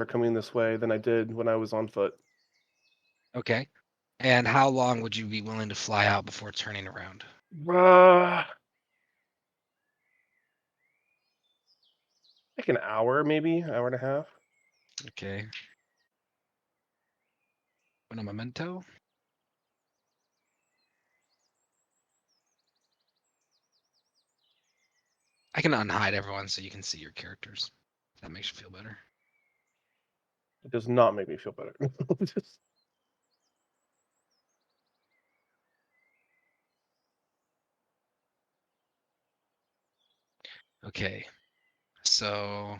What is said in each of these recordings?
are coming this way than I did when I was on foot. Okay. And how long would you be willing to fly out before turning around? Uh, like an hour, maybe hour and a half. Okay. Un momento. I can unhide everyone so you can see your characters. That makes you feel better. It does not make me feel better. Just, Okay. So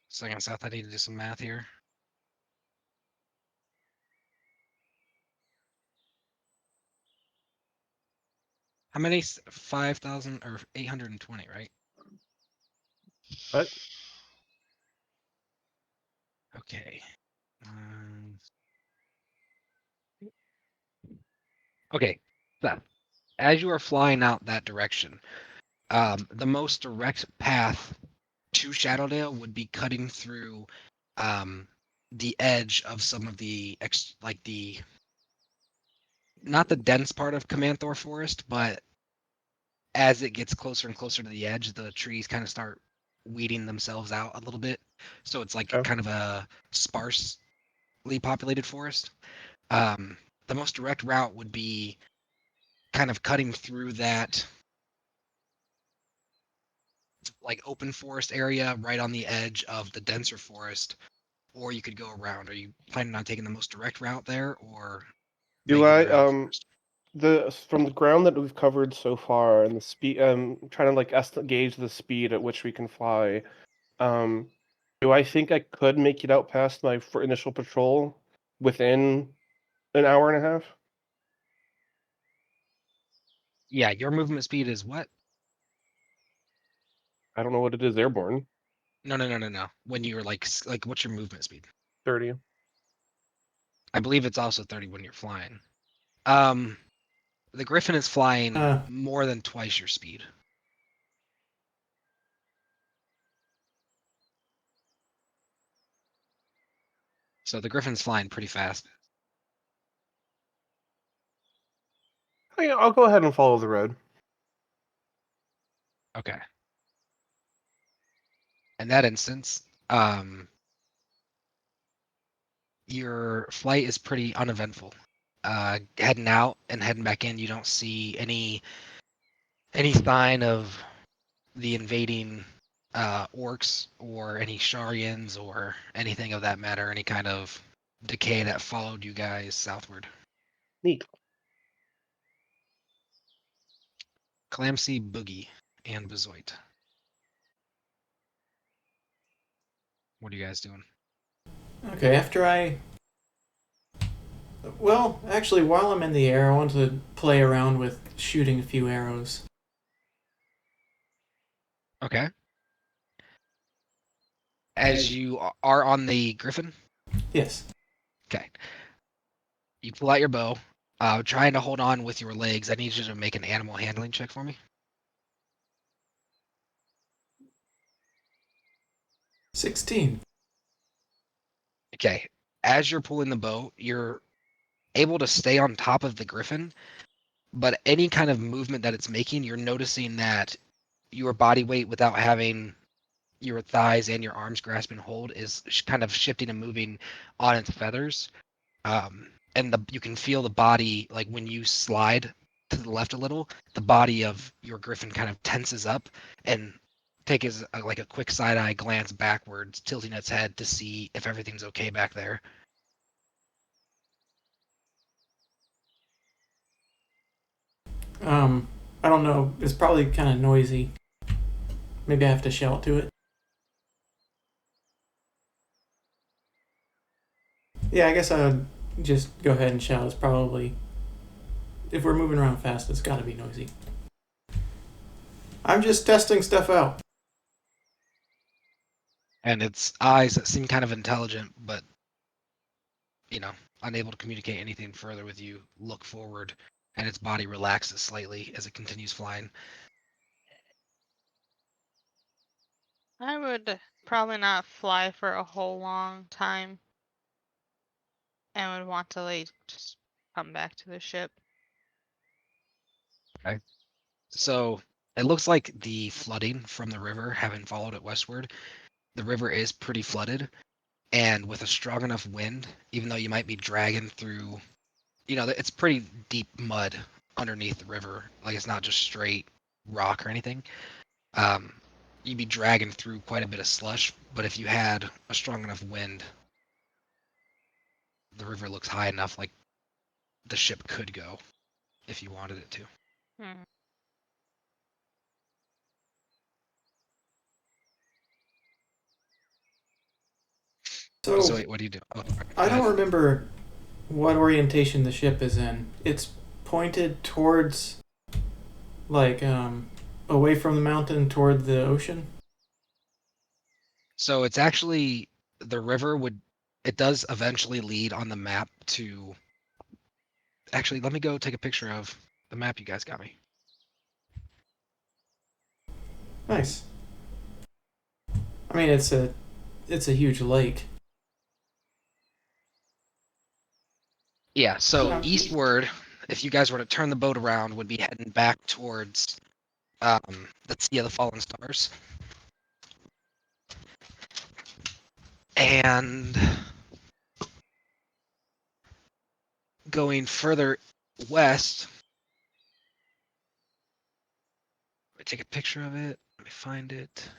second south, I need to do some math here. How many? 5,000 or 820, right? but Okay. Okay. Seth, as you are flying out that direction, the most direct path to Shadowdale would be cutting through the edge of some of the like the not the dense part of Camanthor Forest, but as it gets closer and closer to the edge, the trees kind of start weeding themselves out a little bit. So it's like okay. kind of a sparsely populated forest. Um, the most direct route would be kind of cutting through that like open forest area right on the edge of the denser forest, or you could go around. Are you planning on taking the most direct route there, or Do making I your way out first? the from the ground that we've covered so far and the speed trying to like gauge the speed at which we can fly. Um, do I think I could make it out past my initial patrol within an hour and a half? Yeah, your movement speed is what? I don't know what it is airborne. No. When you're like, what's your movement speed? 30. I believe it's also 30 when you're flying. Um, the Griffin is flying Uh, more than twice your speed. So the Griffin's flying pretty fast. Oh, yeah, I'll go ahead and follow the road. Okay. In that instance, your flight is pretty uneventful. Heading out and heading back in, you don't see any sign of the invading orcs or any Sharians or anything of that matter, any kind of decay that followed you guys southward. Neat. Clamsy, Boogie, and Bezoit. What are you guys doing? okay, after I. Well, actually, while I'm in the air, I want to play around with shooting a few arrows. Okay. As you are on the Griffin, Yes. okay. You pull out your bow, trying to hold on with your legs. I need you to make an animal handling check for me. 16. Okay. As you're pulling the bow, you're able to stay on top of the Griffin, but any kind of movement that it's making, you're noticing that your body weight without having your thighs and your arms grasp and hold is kind of shifting and moving on its feathers. And you can feel the body, like when you slide to the left a little, the body of your Griffin kind of tenses up and takes like a quick side eye glance backwards, tilting its head to see if everything's okay back there. I don't know. It's probably kind of noisy. Maybe I have to shout to it. Yeah, I guess I would just go ahead and shout. It's probably. If we're moving around fast, it's gotta be noisy. I'm just testing stuff out. And its eyes that seem kind of intelligent, but unable to communicate anything further with you, look forward, and its body relaxes slightly as it continues flying. I would probably not fly for a whole long time and would want to like just come back to the ship. So it looks like the flooding from the river, having followed it westward, the river is pretty flooded, and with a strong enough wind, even though you might be dragging through, it's pretty deep mud underneath the river. Like it's not just straight rock or anything. Um, you'd be dragging through quite a bit of slush, but if you had a strong enough wind, the river looks high enough, like the ship could go if you wanted it to. Hmm. So wait, what do you do? Oh, I go don't ahead. remember what orientation the ship is in. It's pointed towards, like, away from the mountain toward the ocean. So it's actually the river it does eventually lead on the map to. Actually, let me go take a picture of the map you guys got me. Nice. I mean, it's a huge lake. Yeah, so Yeah. eastward, if you guys were to turn the boat around, would be heading back towards the Sea of the Fallen Stars. And going further west, let me take a picture of it. Let me find it.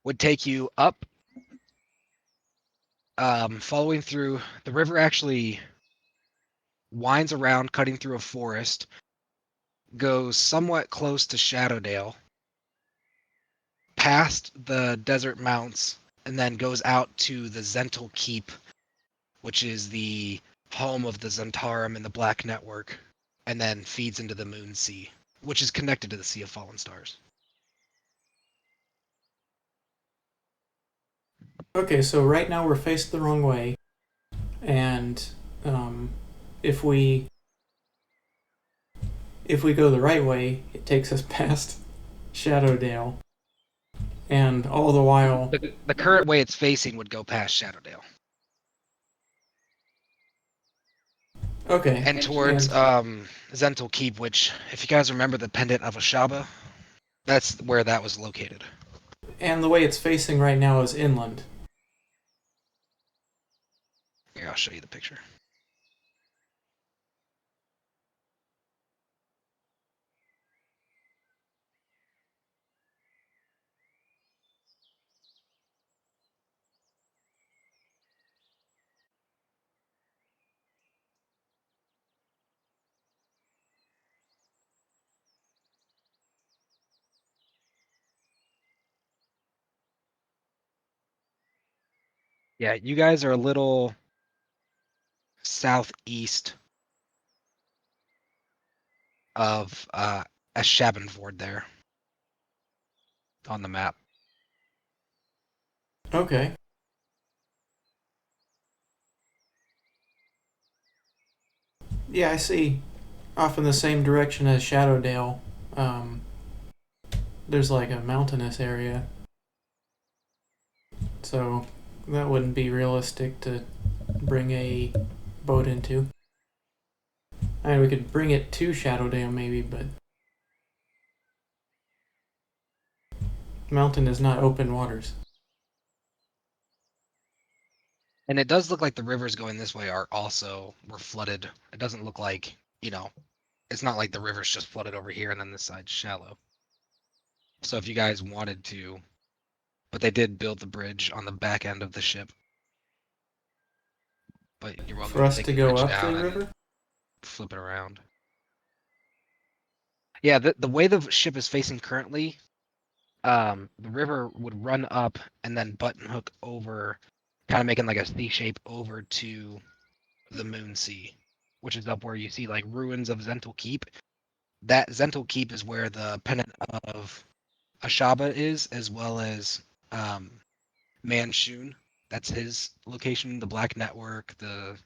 Would take you up, following through the river. Actually winds around, cutting through a forest, goes somewhat close to Shadowdale, past the desert mounts, and then goes out to the Zental Keep, which is the home of the Zentarum and the Black Network, and then feeds into the Moon Sea, which is connected to the Sea of Fallen Stars. Okay, so right now we're faced the wrong way, and if we go the right way, it takes us past Shadowdale, and all the while. The current way it's facing would go past Shadowdale. Okay. And towards Zental Keep, which, if you guys remember the pendant of Ashaba, that's where that was located. And the way it's facing right now is inland. Here, I'll show you the picture. Yeah, you guys are a little southeast of Ashabanford there on the map. Okay. Yeah, I see. Off in the same direction as Shadowdale, there's like a mountainous area. So that wouldn't be realistic to bring a boat into. I mean, we could bring it to Shadowdale maybe, but mountain is not open waters. And it does look like the rivers going this way were flooded. It doesn't look like, it's not like the river's just flooded over here and then this side's shallow. So if you guys wanted to, but they did build the bridge on the back end of the ship. But you're welcome For us take to the go bridge up down the and river? flip it around. Yeah, the way the ship is facing currently, the river would run up and then button hook over, kind of making like a C shape over to the Moon Sea, which is up where you see like ruins of Zental Keep. That Zental Keep is where the pennant of Ashaba is, as well as Manshun. That's his location. The Black Network, the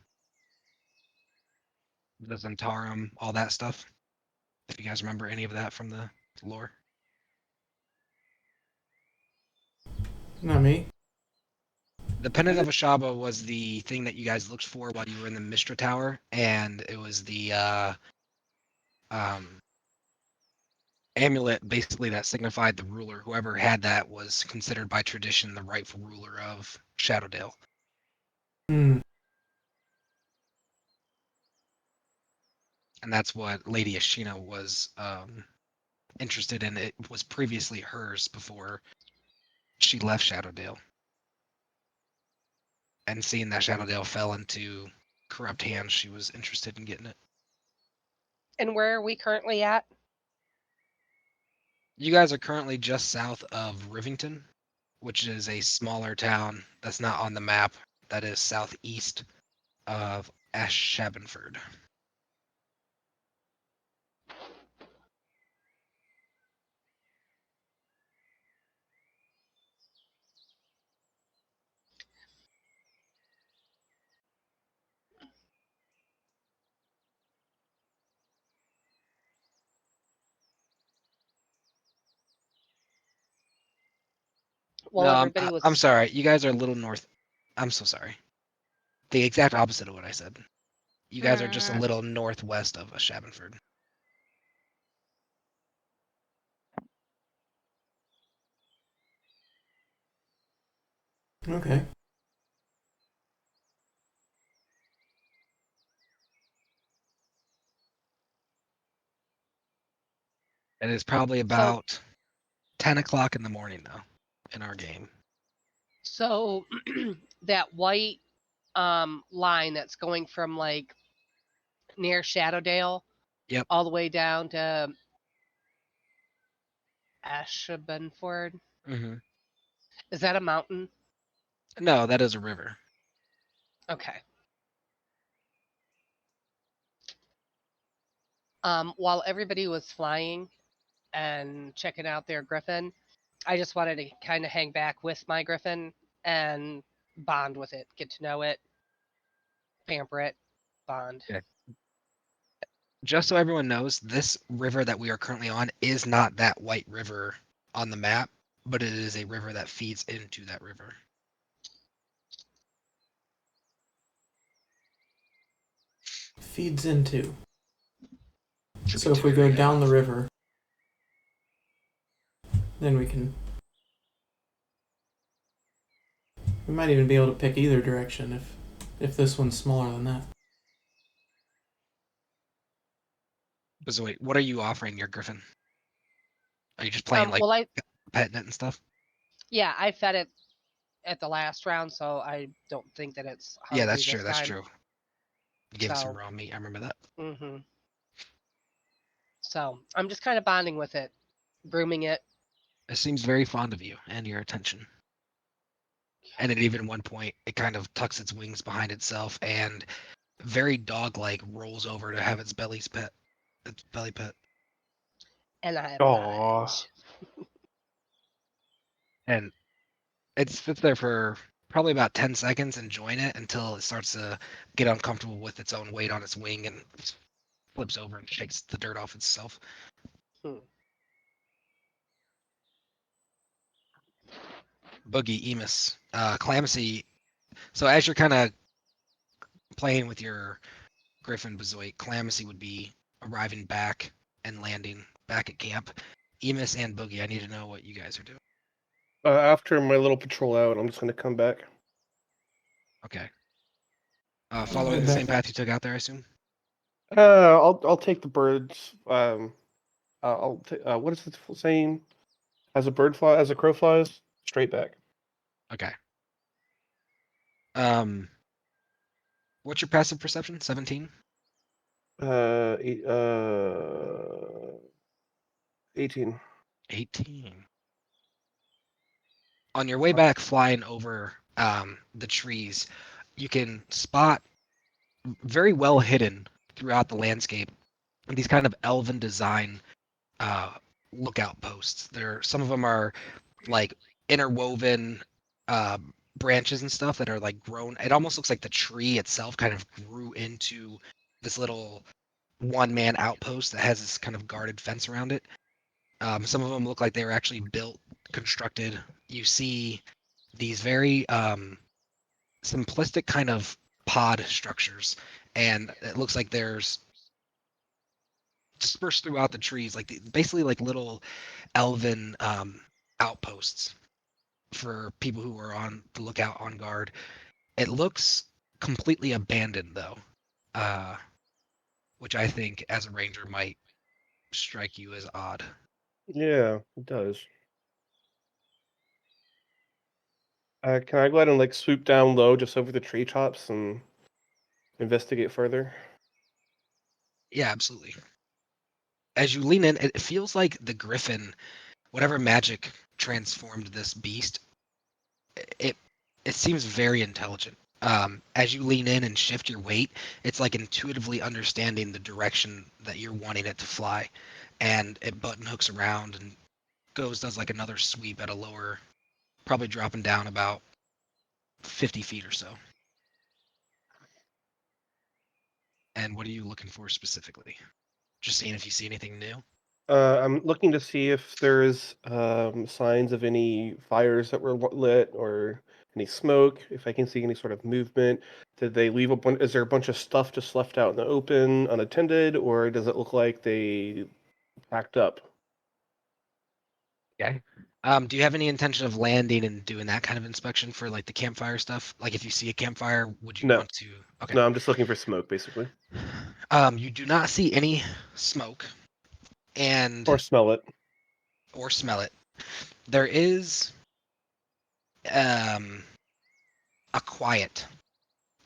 Zentarum, all that stuff. If you guys remember any of that from the lore. Not me. The Pendant of Ashaba was the thing that you guys looked for while you were in the Mistra Tower, and it was the amulet basically that signified the ruler. Whoever had that was considered by tradition the rightful ruler of Shadowdale. Hmm. And that's what Lady Ashina was interested in. It was previously hers before she left Shadowdale. And seeing that Shadowdale fell into corrupt hands, she was interested in getting it. And where are we currently at? You guys are currently just south of Rivington, which is a smaller town that's not on the map. That is southeast of Ashavenford. Well, No, everybody was. I'm sorry. You guys are a little north. I'm so sorry. The exact opposite of what I said. You guys are just a little northwest of Ashavenford. Okay. It is probably about 10 o'clock in the morning, though, in our game. So that white line that's going from like near Shadowdale, Yep. all the way down to Ashavenford. Mm-hmm. Is that a mountain? No, that is a river. Okay. While everybody was flying and checking out their griffin, I just wanted to kind of hang back with my griffin and bond with it, get to know it, pamper it, bond. Yeah. Just so everyone knows, this river that we are currently on is not that white river on the map, but it is a river that feeds into that river. Feeds into. So if we Tributary go down of- the river, then we can. We might even be able to pick either direction if this one's smaller than that. So wait, what are you offering your griffin? Are you just playing like Well, petting it and stuff? yeah, I fed it at the last round, so I don't think that it's hungry Yeah, that's this true. That's time. true. You gave it some So- raw meat. I remember that. Mm-hmm. So I'm just kind of bonding with it, grooming it. It seems very fond of you and your attention. And at even one point, it kind of tucks its wings behind itself and very dog-like rolls over to have its belly pet. And I Aw. oblige. And it sits there for probably about 10 seconds enjoying it until it starts to get uncomfortable with its own weight on its wing and flips over and shakes the dirt off itself. Boogie, Emus, Clamsy. So as you're kind of playing with your Griffin Bezoit, Clamsy would be arriving back and landing back at camp. Emus and Boogie, I need to know what you guys are doing. After my little patrol out, I'm just gonna come back. Okay. Following the same path you took out there, I assume? I'll take the birds. What is the saying? As a crow flies, straight back. Okay. What's your passive perception? 17? 18. 18. On your way back flying over the trees, you can spot very well hidden throughout the landscape these kind of elven design lookout posts. Some of them are like interwoven branches and stuff that are like grown. It almost looks like the tree itself kind of grew into this little one-man outpost that has this kind of guarded fence around it. Some of them look like they were actually built, constructed. You see these very simplistic kind of pod structures, and it looks like there's dispersed throughout the trees, like basically like little elven outposts for people who are on the lookout on guard. It looks completely abandoned though, which I think as a ranger might strike you as odd. Yeah, it does. Can I go ahead and like swoop down low just over the tree tops and investigate further? Yeah, absolutely. As you lean in, it feels like the griffin, whatever magic transformed this beast, it it seems very intelligent. As you lean in and shift your weight, it's like intuitively understanding the direction that you're wanting it to fly, and it button hooks around and does like another sweep at a lower, probably dropping down about 50 feet or so. And what are you looking for specifically? Just seeing if you see anything new. I'm looking to see if there's signs of any fires that were lit or any smoke. If I can see any sort of movement. Did they leave a bunch? Is there a bunch of stuff just left out in the open, unattended, or does it look like they packed up? Okay. Do you have any intention of landing and doing that kind of inspection for like the campfire stuff? Like if you see a campfire, would you No, want to? Okay. no, I'm just looking for smoke, basically, You do not see any smoke and or smell it. or smell it. There is a quiet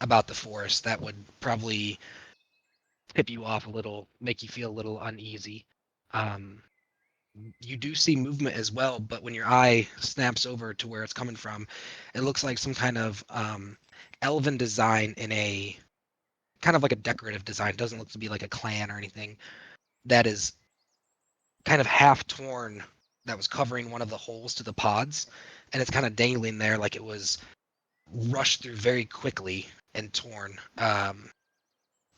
about the forest that would probably tip you off a little, make you feel a little uneasy. Um, you do see movement as well, but when your eye snaps over to where it's coming from, it looks like some kind of elven design in a kind of like a decorative design. It doesn't look to be like a clan or anything. That is kind of half torn, that was covering one of the holes to the pods, and it's kind of dangling there like it was rushed through very quickly and torn.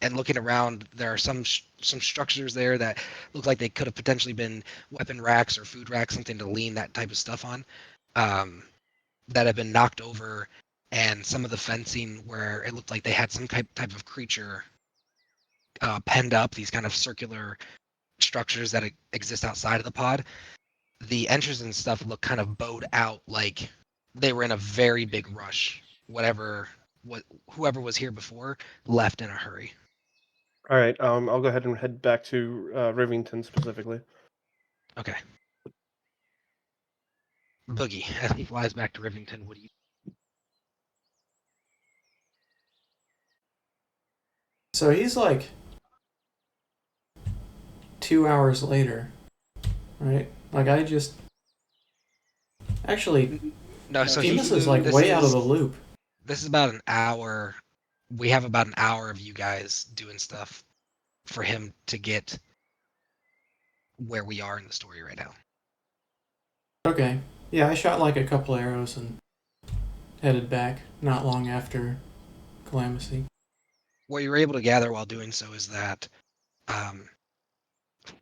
And looking around, there are some structures there that look like they could have potentially been weapon racks or food racks, something to lean that type of stuff on, that have been knocked over, and some of the fencing where it looked like they had some type of creature penned up, these kind of circular structures that exist outside of the pod. The entrances and stuff look kind of bowed out, like they were in a very big rush. Whoever was here before left in a hurry. All right, I'll go ahead and head back to Rivington specifically. Okay. Boogie, as he flies back to Rivington, what do you? So he's like 2 hours later, right? Like I just actually No, so Demas is like way out of the loop. This is about an hour. We have about an hour of you guys doing stuff for him to get where we are in the story right now. Okay. Yeah, I shot like a couple arrows and headed back not long after Calamity. What you're able to gather while doing so is that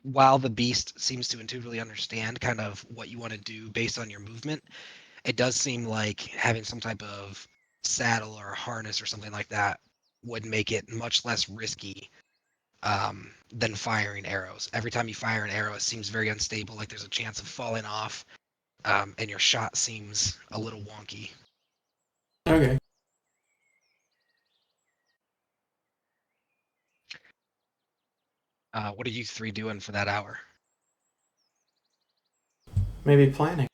while the beast seems to intuitively understand kind of what you want to do based on your movement, it does seem like having some type of saddle or a harness or something like that would make it much less risky than firing arrows. Every time you fire an arrow, it seems very unstable, like there's a chance of falling off, and your shot seems a little wonky. Okay. What are you three doing for that hour? Maybe planning.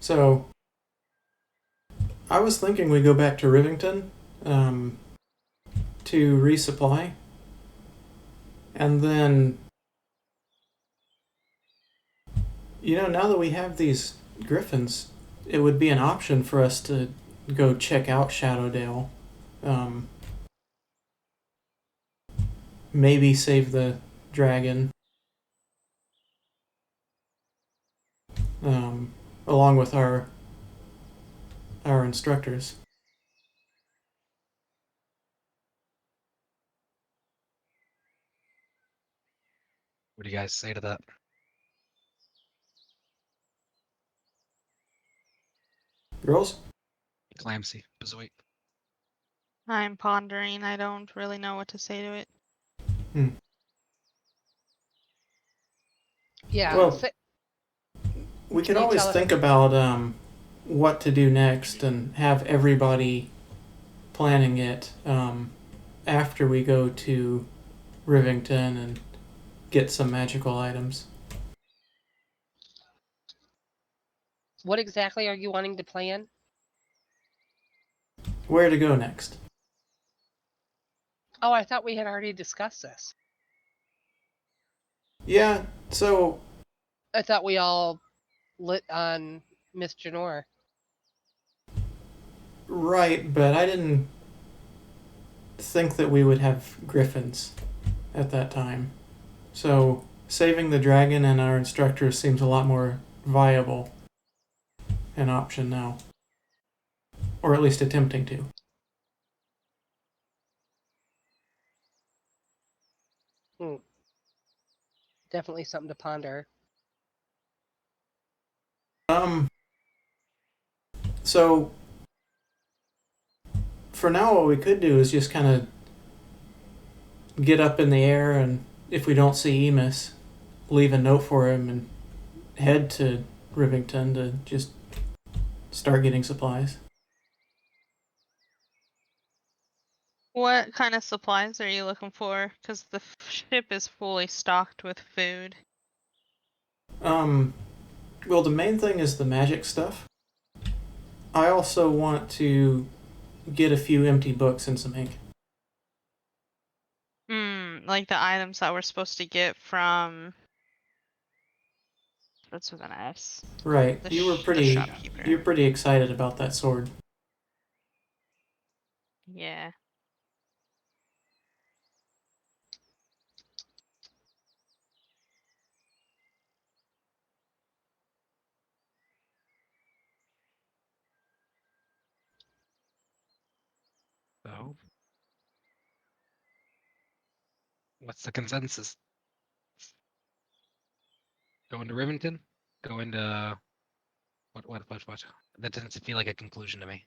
So I was thinking we go back to Rivington to resupply, and then now that we have these griffins, it would be an option for us to go check out Shadowdale. Maybe save the dragon. along with our instructors. What do you guys say to that? Girls? Clamsy, Bezoit. I'm pondering. I don't really know what to say to it. Yeah. Well, we could Can you always tell- think about what to do next and have everybody planning it after we go to Rivington and get some magical items. What exactly are you wanting to plan? Where to go next? Oh, I thought we had already discussed this. Yeah, so I thought we all lit on Miss Janor. right, but I didn't think that we would have griffins at that time. So saving the dragon and our instructors seems a lot more viable an option now. Or at least attempting to. Definitely something to ponder. So for now what we could do is just kind of get up in the air, and if we don't see Emus, leave a note for him and head to Rivington to just start getting supplies. What kind of supplies are you looking for? Because the ship is fully stocked with food. Well, the main thing is the magic stuff. I also want to get a few empty books and some ink. Like the items that we're supposed to get from. What's with an S? Right. The You were the pretty shopkeeper. you're pretty excited about that sword. Yeah. So, what's the consensus? Going to Rivington? Going to what? That doesn't feel like a conclusion to me.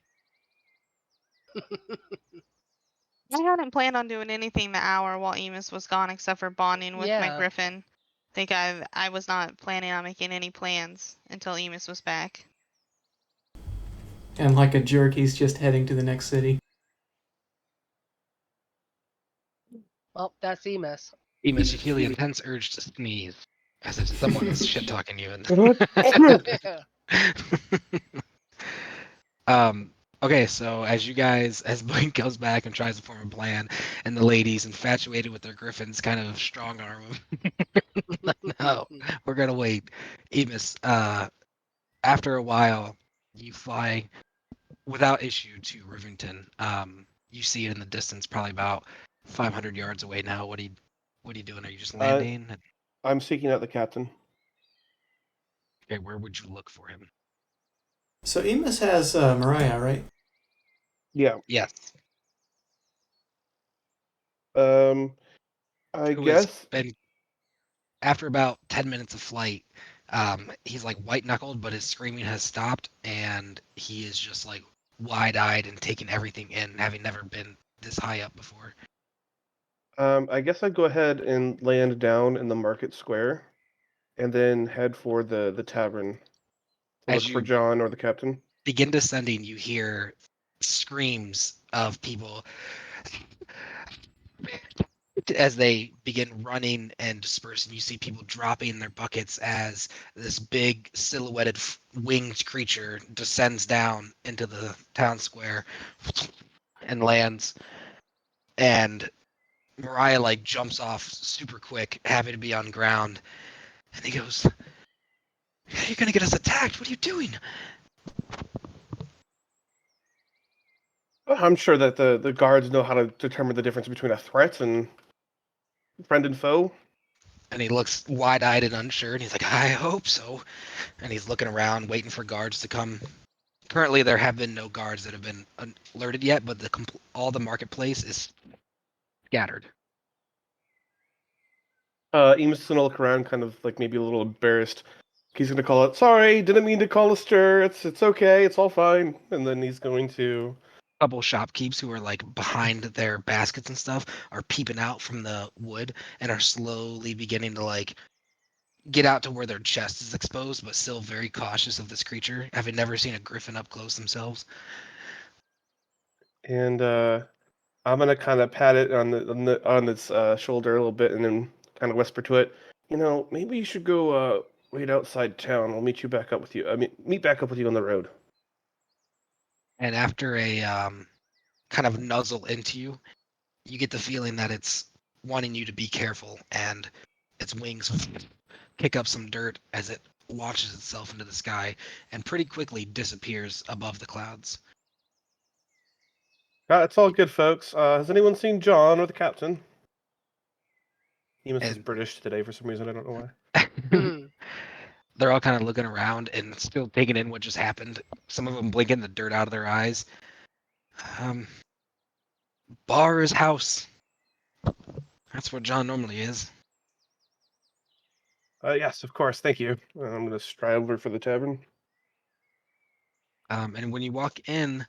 I hadn't planned on doing anything the hour while Emus was gone except for bonding with my Yeah. griffin. I was not planning on making any plans until Emus was back. And like a jerk, he's just heading to the next city. Well, that's Emus. Emus, you feel the intense urge to sneeze, as if someone is shit talking you. Okay, so as Blink goes back and tries to form a plan, and the ladies, infatuated with their griffins, kind of strong arm him. No, we're gonna wait. Emus, after a while, you fly without issue to Rivington. You see it in the distance, probably about 500 yards away now. What are you doing? Are you just landing? I'm seeking out the captain. Okay, where would you look for him? So Emus has Mariah, right? Yeah. Yes. I Who has guess. been after about 10 minutes of flight. He's like white knuckled, but his screaming has stopped, and he is just like wide eyed and taking everything in, having never been this high up before. I guess I'd go ahead and land down in the market square, and then head for the tavern. To As look for you John or the captain. begin descending, you hear screams of people as they begin running and dispersing. You see people dropping their buckets as this big silhouetted winged creature descends down into the town square and lands. And Mariah like jumps off super quick, happy to be on ground. And he goes, "You're gonna get us attacked. What are you doing?" I'm sure that the guards know how to determine the difference between a threat and friend and foe. And he looks wide-eyed and unsure, and he's like, I hope so. And he's looking around, waiting for guards to come. Currently, there have been no guards that have been alerted yet, but all the marketplace is scattered. Emus is gonna look around, kind of like maybe a little embarrassed. He's gonna call it, "Sorry, didn't mean to call a stir. It's okay. It's all fine." And then he's going to. Couple shopkeepers who are like behind their baskets and stuff are peeping out from the wood and are slowly beginning to like get out to where their chest is exposed, but still very cautious of this creature, having never seen a griffin up close themselves. And I'm gonna kind of pat it on its shoulder a little bit, and then kind of whisper to it, maybe you should go wait outside town. I'll meet back up with you. I mean, meet back up with you on the road. And after a kind of nuzzle into you, you get the feeling that it's wanting you to be careful, and its wings kick up some dirt as it launches itself into the sky and pretty quickly disappears above the clouds. It's all good, folks. Has anyone seen John or the captain? Emus is And British today for some reason. I don't know why. they're all kind of looking around and still taking in what just happened. Some of them blinking the dirt out of their eyes. Bar is house. That's where John normally is. Yes, of course. Thank you. I'm gonna stride over for the tavern. And when you walk in,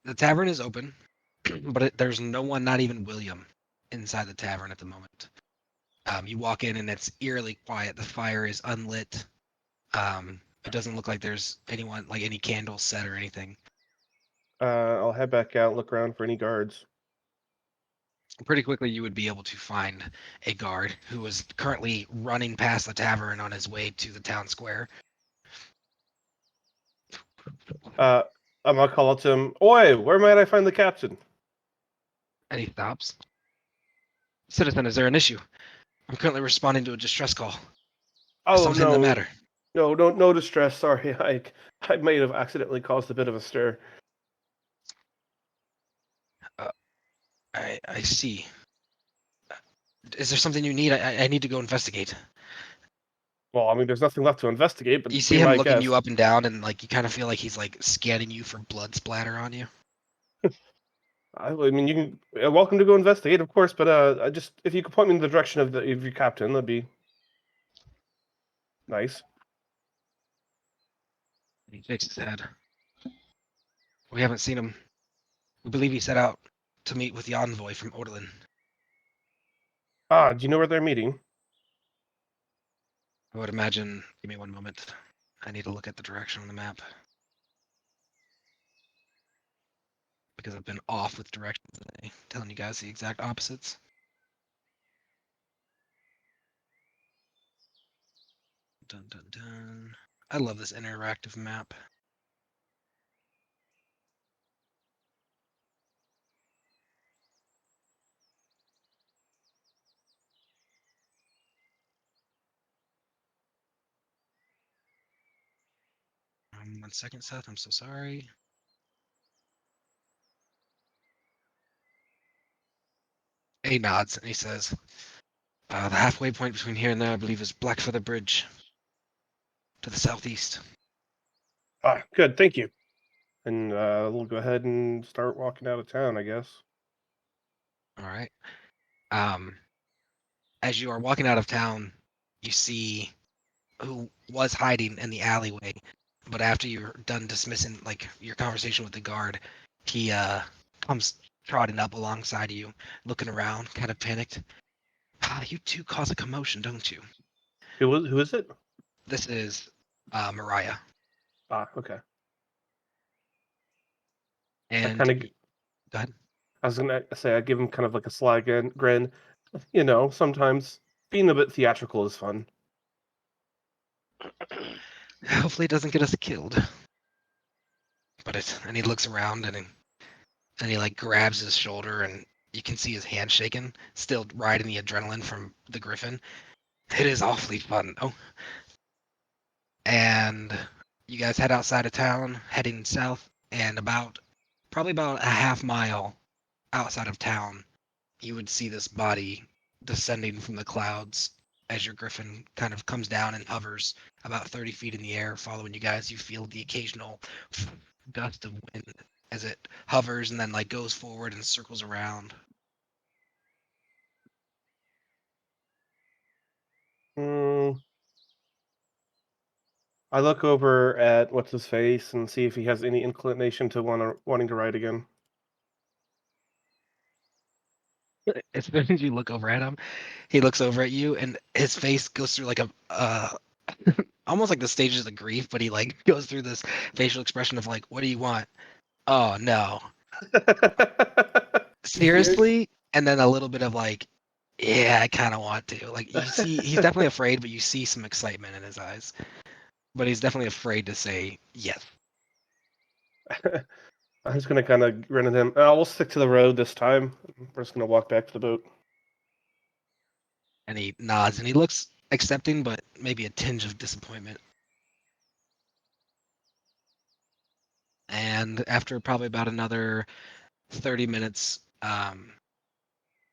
the tavern is open, but there's no one, not even William, inside the tavern at the moment. You walk in and it's eerily quiet. The fire is unlit. It doesn't look like there's anyone, like any candles set or anything. I'll head back out, look around for any guards. Pretty quickly, you would be able to find a guard who is currently running past the tavern on his way to the town square. I'm gonna call out to him. Oi, where might I find the captain? And he stops. Citizen, is there an issue? I'm currently responding to a distress call. Oh Something the no, matter? no distress. Sorry, I may have accidentally caused a bit of a stir. I see. Is there something you need? I need to go investigate. Well, I mean, there's nothing left to investigate, but You see be him my looking guest. you up and down, and like you kind of feel like he's like scanning you for blood splatter on you. I mean, you can. Welcome to go investigate, of course, but I just if you could point me in the direction of your captain, that'd be nice. He shakes his head. We haven't seen him. We believe he set out to meet with the envoy from Orlin. Do you know where they're meeting? I would imagine. Give me one moment. I need to look at the direction on the map. Because I've been off with directions today, telling you guys the exact opposites. Dun dun dun. I love this interactive map. One second, Seth. I'm so sorry. He nods and he says, the halfway point between here and there, I believe, is Blackfeather Bridge to the southeast. Good, thank you. And we'll go ahead and start walking out of town, I guess. All right. As you are walking out of town, you see who was hiding in the alleyway, but after you're done dismissing like your conversation with the guard, he comes trotting up alongside of you, looking around, kind of panicked. You two cause a commotion, don't you? Who is it? This is Mariah. Okay. And kind of. go ahead. I was gonna say I give him kind of like a sly grin. You know, sometimes being a bit theatrical is fun. Hopefully it doesn't get us killed. And he looks around and he like grabs his shoulder and you can see his hand shaking, still riding the adrenaline from the griffin. It is awfully fun though. And you guys head outside of town, heading south, and probably about a half mile outside of town, you would see this body descending from the clouds as your griffin kind of comes down and hovers about 30 feet in the air, following you guys. You feel the occasional gust of wind as it hovers and then like goes forward and circles around. Hmm. I look over at what's his face and see if he has any inclination to wanting to ride again. As soon as you look over at him, he looks over at you, and his face goes through like a almost like the stages of grief, but he like goes through this facial expression of like, "What do you want?" "Oh no, seriously?" And then a little bit of like, "Yeah, I kind of want to." Like you see, he's definitely afraid, but you see some excitement in his eyes. But he's definitely afraid to say yes. I'm just gonna kind of grin at him. Oh, we'll stick to the road this time. We're just gonna walk back to the boat. And he nods, and he looks accepting, but maybe a tinge of disappointment. And after probably about another 30 minutes,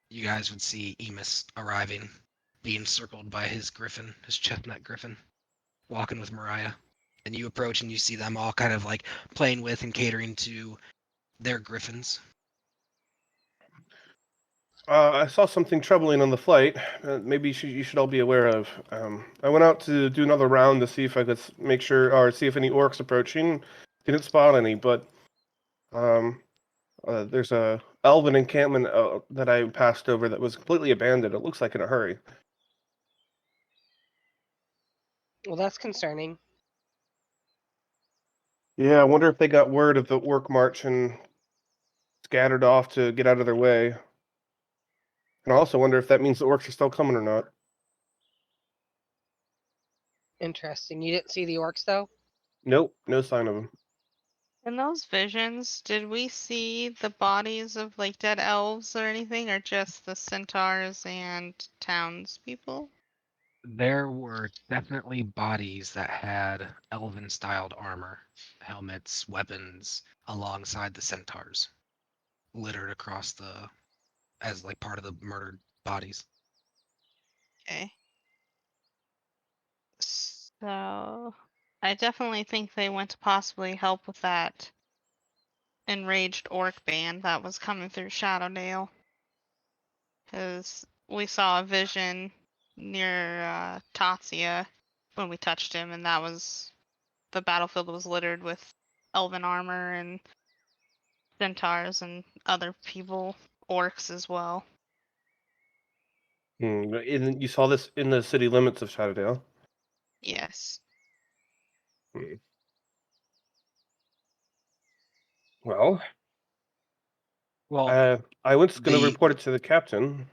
you guys would see Emus arriving, being circled by his griffin, his chestnut griffin, walking with Mariah. And you approach and you see them all kind of like playing with and catering to their griffins. I saw something troubling on the flight. Maybe you should all be aware of. I went out to do another round to see if I could make sure or see if any orcs approaching. Didn't spot any, but um, there's a elven encampment that I passed over that was completely abandoned. It looks like in a hurry. Well, that's concerning. Yeah, I wonder if they got word of the orc march and scattered off to get out of their way. And I also wonder if that means the orcs are still coming or not. Interesting. You didn't see the orcs though? Nope, no sign of them. In those visions, did we see the bodies of like dead elves or anything, or just the centaurs and townspeople? There were definitely bodies that had elven styled armor, helmets, weapons, alongside the centaurs, littered across the as like part of the murdered bodies. Okay. So I definitely think they went to possibly help with that enraged orc band that was coming through Shadowdale. Because we saw a vision near Tatsia when we touched him, and that was the battlefield was littered with elven armor and centaurs and other people, orcs as well. You saw this in the city limits of Shadowdale. Yes. Hmm. Well, Well, I was going to the report it to the captain.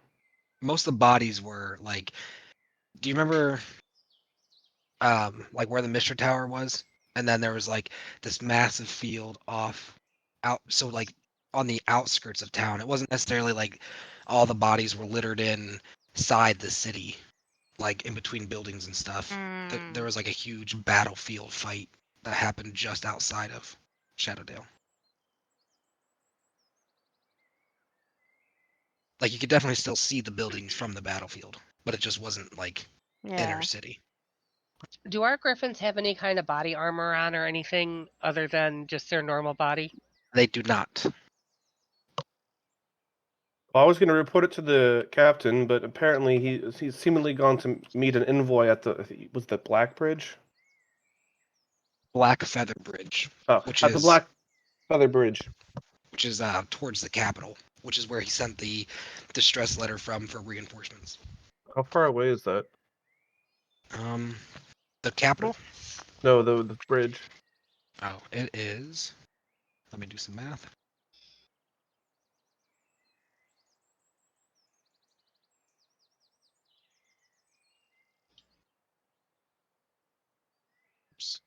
most of the bodies were like, do you remember like where the Mishra Tower was? And then there was like this massive field off out, so like on the outskirts of town. It wasn't necessarily like all the bodies were littered inside the city, like in between buildings and stuff. There Mm, was like a huge battlefield fight that happened just outside of Shadowdale. Like you could definitely still see the buildings from the battlefield, but it just wasn't like inner yeah. city. Do our griffins have any kind of body armor on or anything other than just their normal body? They do not. Well, I was going to report it to the captain, but apparently he's seemingly gone to meet an envoy at the Black Bridge. Black Feather Bridge, Oh, which at the is Black Feather Bridge. towards the capital, which is where he sent the distress letter from for reinforcements. How far away is that? Um, the capital? No, the bridge. Oh, it is. Let me do some math. Oops.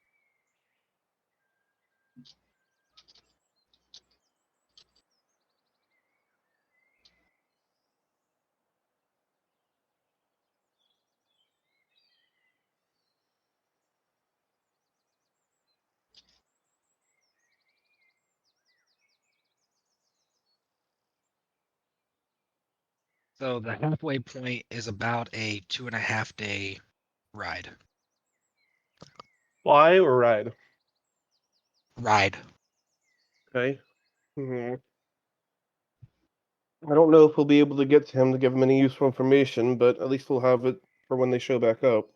So the halfway point is about a 2.5 day ride. Fly or ride? Ride. Okay. I don't know if we'll be able to get to him to give him any useful information, but at least we'll have it for when they show back up.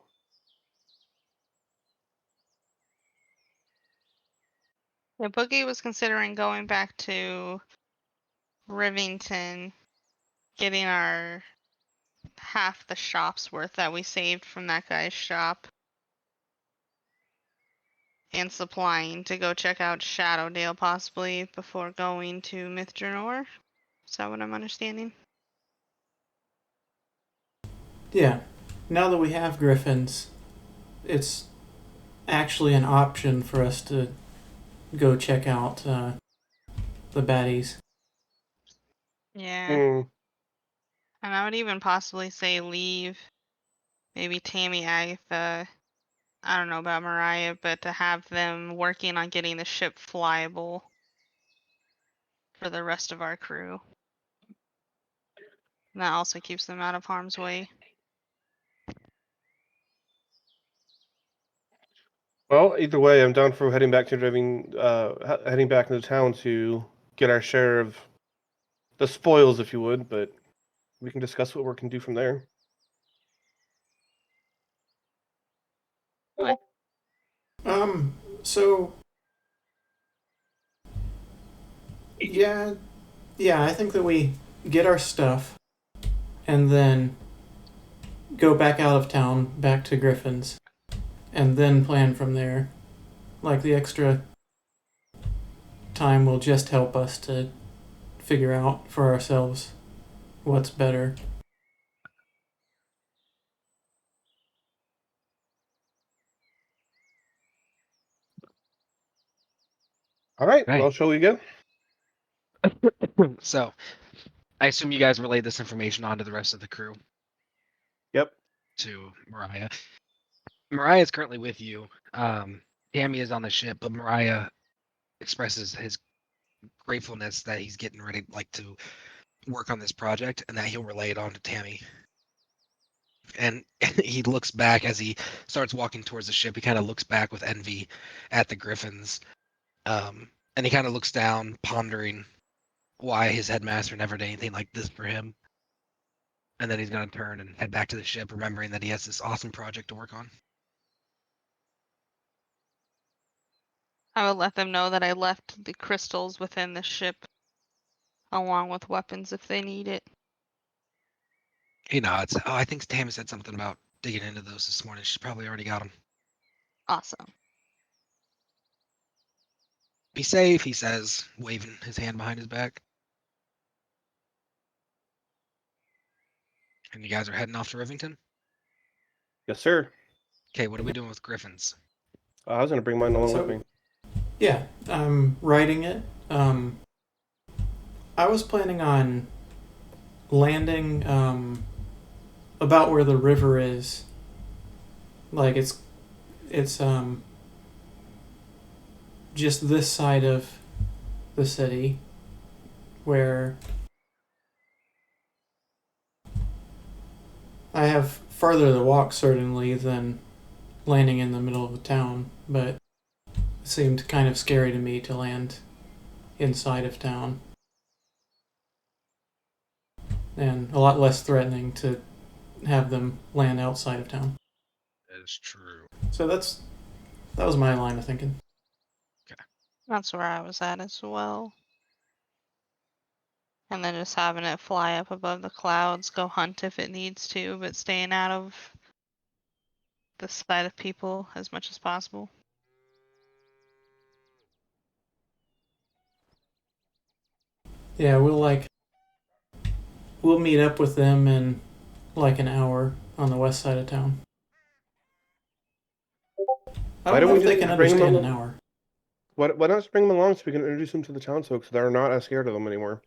Yeah, Boogie was considering going back to Rivington, getting our half the shop's worth that we saved from that guy's shop, and supplying to go check out Shadowdale possibly before going to Mythjanor. Is that what I'm understanding? Yeah. Now that we have griffins, it's actually an option for us to go check out the baddies. Yeah. Hmm. And I would even possibly say leave maybe Tammy, Agatha, I don't know about Mariah, but to have them working on getting the ship flyable for the rest of our crew. And that also keeps them out of harm's way. Well, either way, I'm down for heading back to heading back into town to get our share of the spoils, if you would. But we can discuss what we can do from there. So yeah, I think that we get our stuff and then go back out of town, back to Griffin's, and then plan from there. Like the extra time will just help us to figure out for ourselves what's better. All right. Right. Well, shall we go? So I assume you guys relayed this information on to the rest of the crew, Yep. to Mariah. Mariah is currently with you. Tammy is on the ship, but Mariah expresses his gratefulness that he's getting ready to work on this project and that he'll relay it on to Tammy. And he looks back as he starts walking towards the ship. He kind of looks back with envy at the griffins. And he kind of looks down, pondering why his headmaster never did anything like this for him. And then he's going to turn and head back to the ship, remembering that he has this awesome project to work on. I would let them know that I left the crystals within the ship along with weapons if they need it. He nods. Oh, I think Tammy said something about digging into those this morning. She's probably already got them. Awesome. Be safe, he says, waving his hand behind his back. And you guys are heading off to Rivington? Yes, sir. Okay, what are we doing with griffins? I was gonna bring mine along So- with me. Yeah, I'm writing it. I was planning on landing about where the river is. Like it's just this side of the city where I have farther to walk certainly than landing in the middle of the town, but it seemed kind of scary to me to land inside of town. And a lot less threatening to have them land outside of town. That is true. So that was my line of thinking. That's where I was at as well. And then just having it fly up above the clouds, go hunt if it needs to, but staying out of the sight of people as much as possible. Yeah, we'll meet up with them in like an hour on the west side of town. I Why don't don't know we if they just can bring them understand an along? hour. Why not just bring them along so we can introduce them to the townsfolk so they're not as scared of them anymore?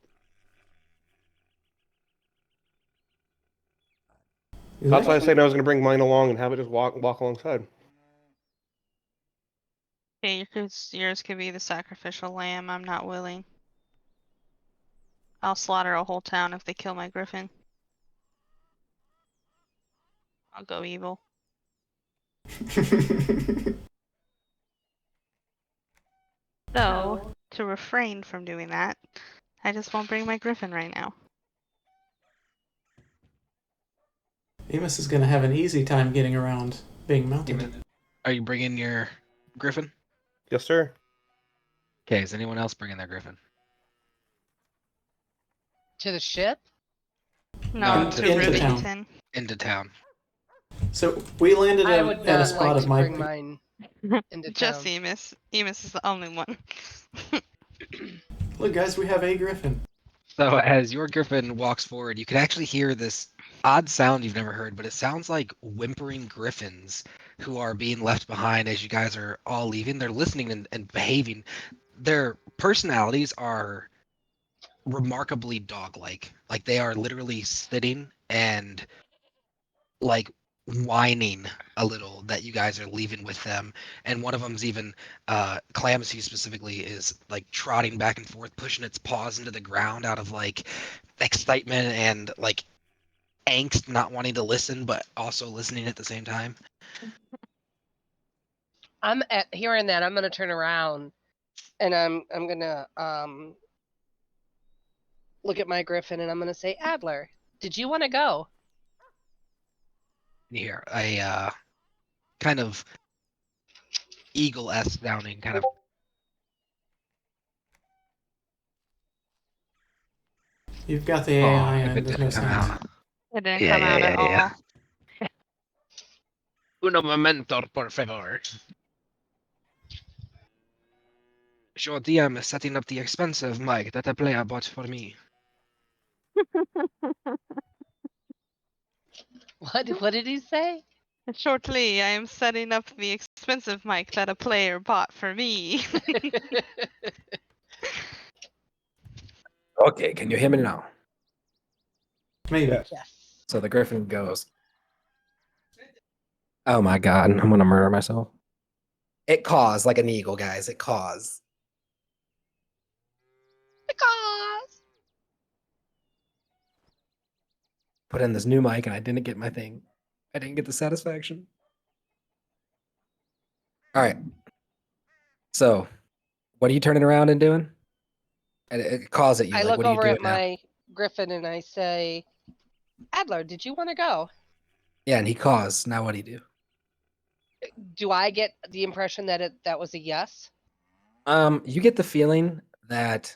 That's why I said I was gonna bring mine along and have it just walk alongside. Okay, yours could be the sacrificial lamb. I'm not willing. I'll slaughter a whole town if they kill my griffin. I'll go evil. So, to refrain from doing that, I just won't bring my griffin right now. Amos is going to have an easy time getting around being mounted. Are you bringing your griffin? Yes, sir. Okay, is anyone else bringing their griffin? To the ship? No, to- to into town. Rivington. Into town. So we landed I would at not a spot like of to my. bring mine into Just town. Emus. Emus is the only one. Look, guys, we have a griffin. So as your griffin walks forward, you can actually hear this odd sound you've never heard, but it sounds like whimpering griffins who are being left behind as you guys are all leaving. They're listening and behaving. Their personalities are remarkably dog-like. Like they are literally sitting and like whining a little that you guys are leaving with them, and one of them's even Calamity specifically is like trotting back and forth, pushing its paws into the ground out of like excitement and like angst, not wanting to listen but also listening at the same time. I'm at hearing that. I'm gonna turn around, and I'm gonna look at my griffin, and I'm gonna say, Adler, did you want to go? You hear a kind of eagle-esque sounding kind of You've got the AI if and it there's no didn't come sound. out. It didn't Yeah, come out at yeah. all. Uno momento, por favor. Your DM is setting up the expensive mic that a player bought for me. What did he say? Shortly, I am setting up the expensive mic that a player bought for me. Okay, can you hear me now? Maybe. Yes. Yes. So the griffin goes, oh my god, I'm gonna murder myself. It caws like an eagle, guys. It caws. Because Put in this new mic and I didn't get my thing. I didn't get the satisfaction. All right. So, what are you turning around and doing? And it caws at you. I Like, look what are you over doing at now? my griffin and I say, Adler, did you want to go? Yeah, and he caws. Now, what do you do? Do I get the impression that that was a yes? You get the feeling that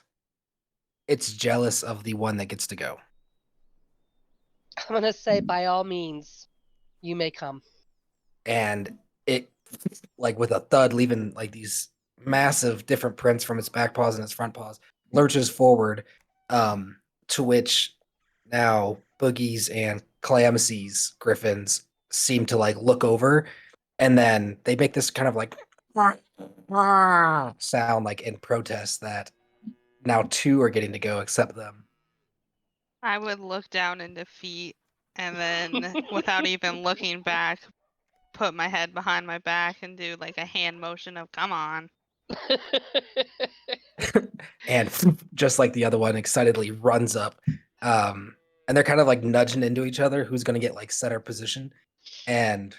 it's jealous of the one that gets to go. I'm gonna say, by all means, you may come. And it, like with a thud, leaving like these massive different prints from its back paws and its front paws, lurches forward, to which now Boogie's and Calamitie's griffins seem to like look over, and then they make this kind of like sound like in protest that now two are getting to go except them. I would look down in defeat and then, without even looking back, put my head behind my back and do like a hand motion of "come on." And just like the other one, excitedly runs up. And they're kind of like nudging into each other who's going to get like center position. And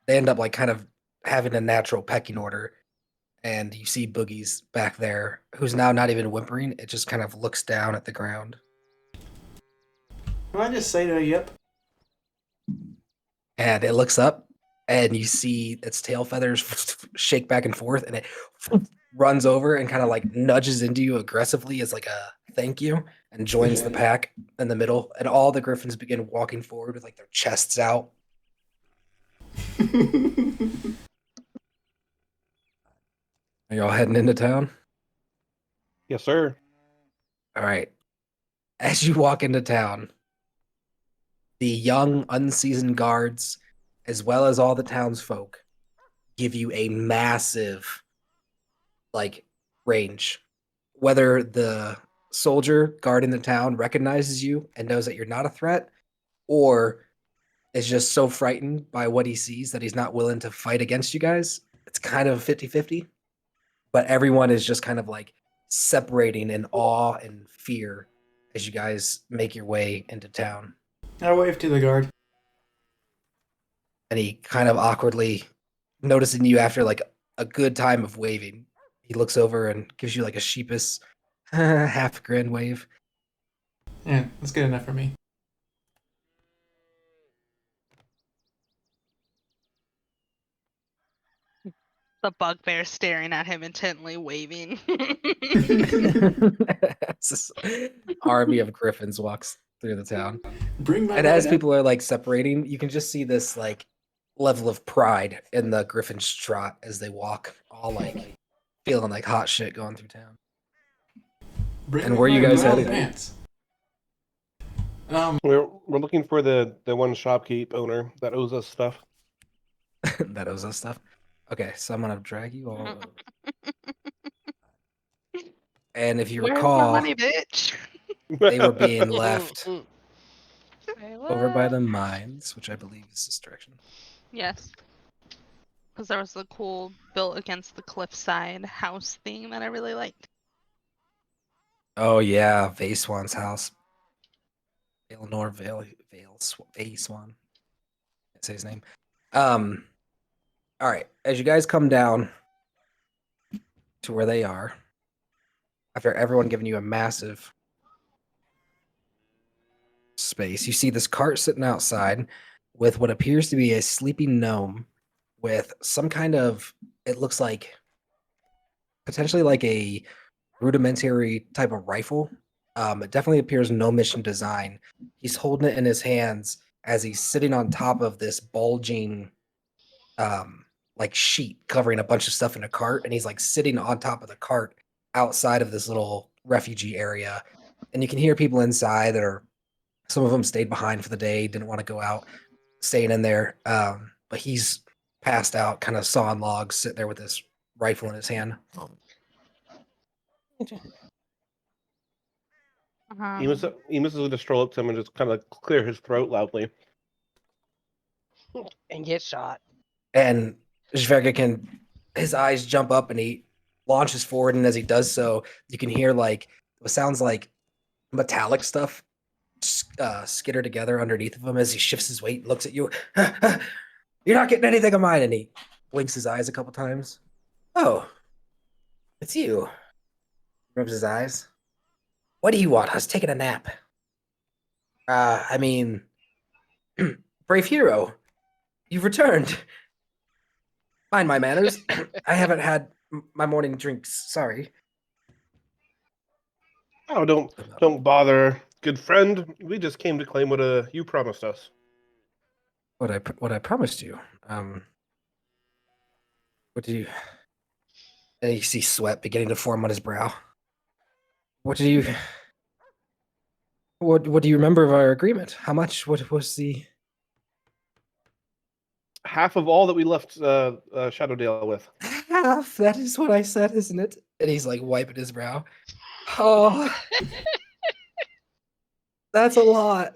they end up like kind of having a natural pecking order. And you see Boogie's back there, who's now not even whimpering. It just kind of looks down at the ground. Can I just say to it, yep? And it looks up, and you see its tail feathers shake back and forth, and it runs over and kind of like nudges into you aggressively as like a thank you, and joins the pack in the middle. And all the griffins begin walking forward with like their chests out. Are y'all heading into town? Yes, sir. All right. As you walk into town, the young, unseasoned guards, as well as all the townsfolk, give you a massive, like, range. Whether the soldier guarding the town recognizes you and knows that you're not a threat, or is just so frightened by what he sees that he's not willing to fight against you guys, it's kind of 50-50. But everyone is just kind of like separating in awe and fear as you guys make your way into town. I wave to the guard. And he kind of awkwardly, noticing you after like a good time of waving, he looks over and gives you like a sheepish half grin wave. Yeah, that's good enough for me. The bugbear staring at him intently, waving. It's this army of griffins walks through the town. Bring my And as man people are like separating, you can just see this like level of pride in the griffins trot as they walk, all like feeling like hot shit going through town. Bring And me where you my guys wool headed? pants. We're looking for the one shopkeep owner that owes us stuff. That owes us stuff. Okay, so I'm gonna drag you all over. And if you Where's my recall, money, bitch? they were being left Mm. Say over by what? the mines, which I believe is this direction. Yes. Because there was the cool built against the cliffside house thing that I really liked. Oh yeah, Vayswan's house. Valenor Vayswan. Can't say his name. All right, as you guys come down to where they are, after everyone giving you a massive space, you see this cart sitting outside with what appears to be a sleeping gnome with some kind of, it looks like potentially like a rudimentary type of rifle. It definitely appears no mission design. He's holding it in his hands as he's sitting on top of this bulging like sheet covering a bunch of stuff in a cart, and he's like sitting on top of the cart outside of this little refugee area. And you can hear people inside that are, some of them stayed behind for the day, didn't want to go out, staying in there. But he's passed out, kind of sawing logs, sitting there with this rifle in his hand. Emus is going to stroll up to him and just kind of clear his throat loudly. And get shot. And Zverga can, his eyes jump up and he launches forward. And as he does so, you can hear like what sounds like metallic stuff skitter together underneath of him as he shifts his weight and looks at you. You're not getting anything of mine. And he blinks his eyes a couple times. Oh, it's you. Rubs his eyes. What do you want? I was taking a nap. I mean, brave hero, you've returned. Mind my manners. I haven't had my morning drinks. Sorry. Oh, don't bother, good friend. We just came to claim what you promised us. What I promised you. What do you? And you see sweat beginning to form on his brow. What do you? What do you remember of our agreement? How much? What was the? Half of all that we left Shadowdale with. Half. That is what I said, isn't it? And he's like wiping his brow. Oh, that's a lot.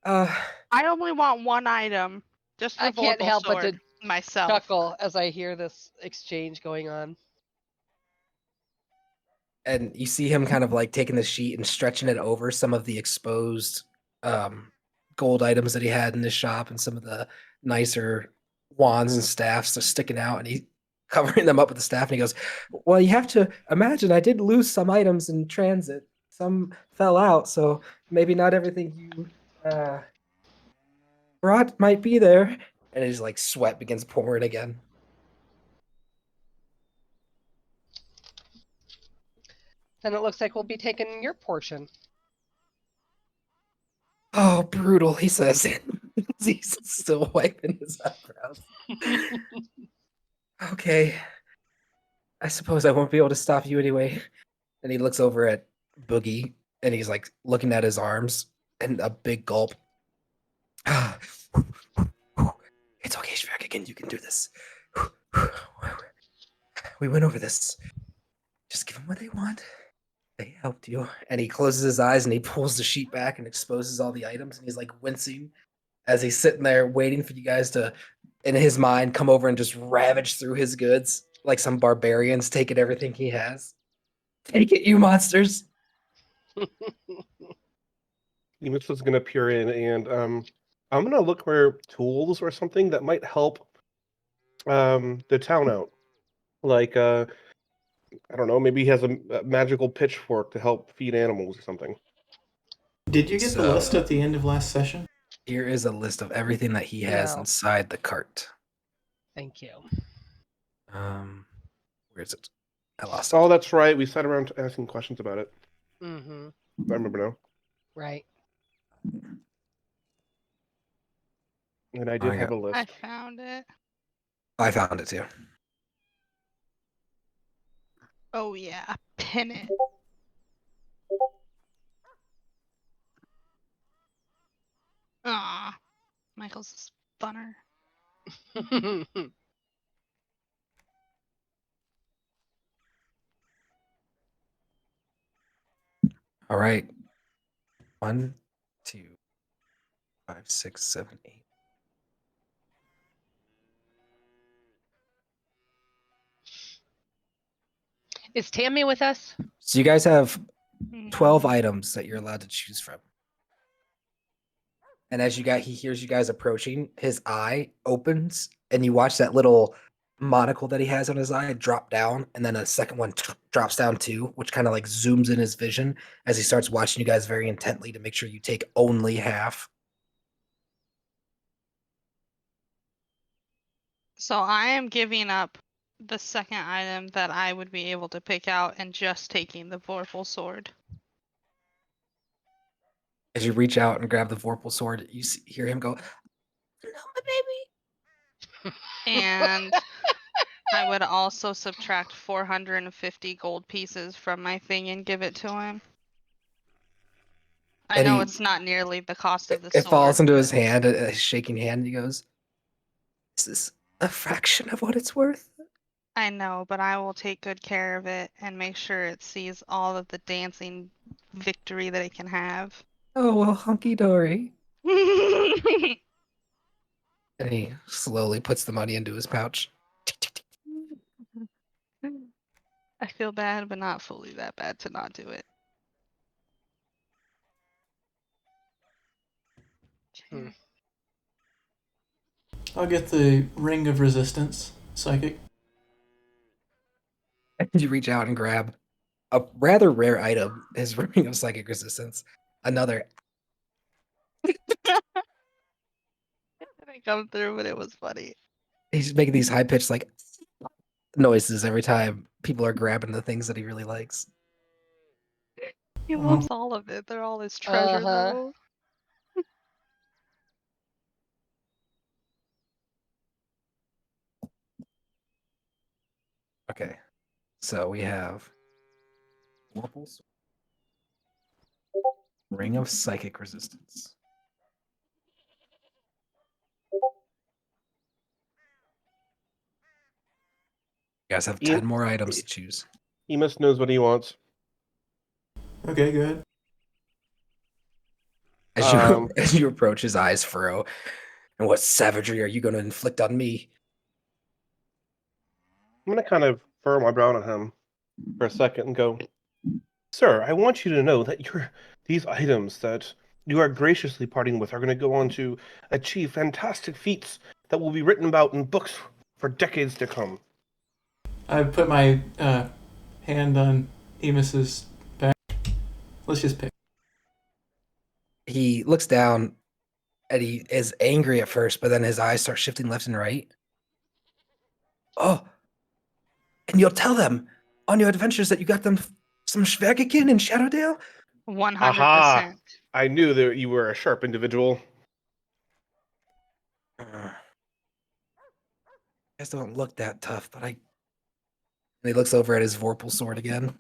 I only want one item. Just I the can't Vorpal help but sword to myself. chuckle as I hear this exchange going on. And you see him kind of like taking the sheet and stretching it over some of the exposed gold items that he had in his shop and some of the nicer wands and staffs are sticking out, and he covering them up with the staff, and he goes, well, you have to imagine I did lose some items in transit. Some fell out, so maybe not everything you brought might be there. And his like sweat begins pouring again. Then it looks like we'll be taking your portion. Oh, brutal, he says. He's still wiping his eyebrows. Okay. I suppose I won't be able to stop you anyway. And he looks over at Boogie and he's like looking at his arms and a big gulp. It's okay, Shvergigan, you can do this. We went over this. Just give them what they want. They helped you. And he closes his eyes and he pulls the sheet back and exposes all the items. And he's like wincing as he's sitting there waiting for you guys to, in his mind, come over and just ravage through his goods like some barbarians taking everything he has. Take it, you monsters. Emus is going to peer in and I'm gonna look for tools or something that might help the town out. Like I don't know, maybe he has a magical pitchfork to help feed animals or something. Did you get the So- list at the end of last session? Here is a list of everything that he has No. inside the cart. Thank you. Where is it? I lost it. Oh, that's right. We sat around asking questions about it. Mm-hmm. I remember now. Right. And I did have a I list. found it. I found it too. Oh yeah, pin it. Ah, Michael's a funner. All right. 1, 2, 5, 6, 7, 8. Is Tammy with us? So you guys have 12 No. items that you're allowed to choose from. And as he hears you guys approaching, his eye opens, and you watch that little monocle that he has on his eye drop down, and then a second one drops down too, which kind of like zooms in his vision as he starts watching you guys very intently to make sure you take only half. So I am giving up the second item that I would be able to pick out and just taking the Vorpal sword. As you reach out and grab the Vorpal sword, you hear him go, "No, my baby." And I would also subtract 450 gold pieces from my thing and give it to him. I And know he- it's not nearly the cost of the It sword. falls into his but hand, a shaking hand, and he goes, "This is a fraction of what it's worth." I know, but I will take good care of it and make sure it sees all of the dancing victory that it can have. Oh, well, hunky dory. And he slowly puts the money into his pouch. I feel bad, but not fully that bad to not do it. Hmm. I'll get the Ring of Resistance, psychic. And you reach out and grab a rather rare item, his ring of psychic resistance. Another. Didn't come through, but it was funny. He's making these high pitched like noises every time people are grabbing the things that he really likes. He loves all of it. They're all his treasure, Uh-huh. though. Okay, so we have Warples, ring of psychic resistance. You guys have 10 more items to choose. Emus knows what he wants. Okay, good. As you Um, as you approach, his eyes furrow. And what savagery are you going to inflict on me? I'm gonna kind of furrow my brow on him for a second and go, "Sir, I want you to know that these items that you are graciously parting with are going to go on to achieve fantastic feats that will be written about in books for decades to come." I put my hand on Emus's back. Let's just pick. He looks down and he is angry at first, but then his eyes start shifting left and right. Oh, and you'll tell them on your adventures that you got them some Schwergekin in Shadowdale? 100%. Aha! I knew that you were a sharp individual. You guys don't look that tough, but I. And he looks over at his Vorpal sword again.